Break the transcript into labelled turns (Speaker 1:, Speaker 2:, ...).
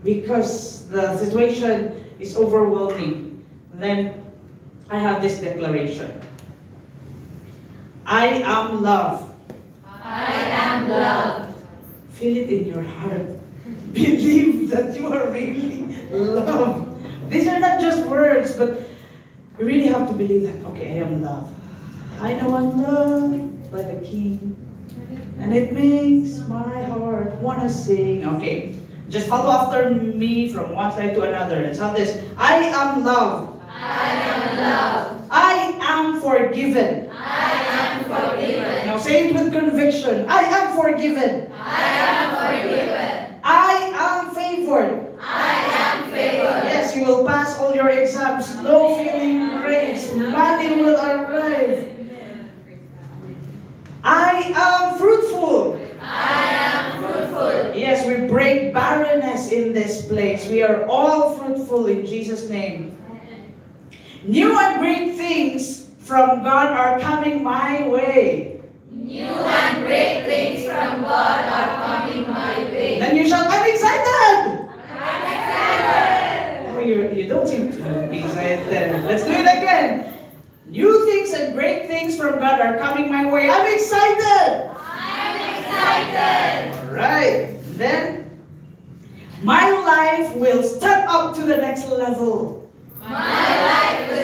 Speaker 1: because the situation is overwhelming, then I have this declaration. I am loved.
Speaker 2: I am loved.
Speaker 1: Feel it in your heart. Believe that you are really loved. These are not just words, but you really have to believe that, okay, I am loved. I know I'm loved by the King. And it makes my heart want to sing. Okay, just follow after me from one side to another. Let's have this. I am loved.
Speaker 2: I am loved.
Speaker 1: I am forgiven.
Speaker 2: I am forgiven.
Speaker 1: Now say it with conviction. I am forgiven.
Speaker 2: I am forgiven.
Speaker 1: I am favored.
Speaker 2: I am favored.
Speaker 1: Yes, you will pass all your exams. No failing grades. Money will arrive. I am fruitful.
Speaker 2: I am fruitful.
Speaker 1: Yes, we break barrenness in this place. We are all fruitful in Jesus' name. New and great things from God are coming my way.
Speaker 2: New and great things from God are coming my way.
Speaker 1: Then you shout, I'm excited!
Speaker 2: I'm excited.
Speaker 1: Oh, you don't seem to be excited. Let's do it again. New things and great things from God are coming my way. I'm excited!
Speaker 2: I'm excited.
Speaker 1: All right. Then, my life will step up to the next level.
Speaker 2: My life will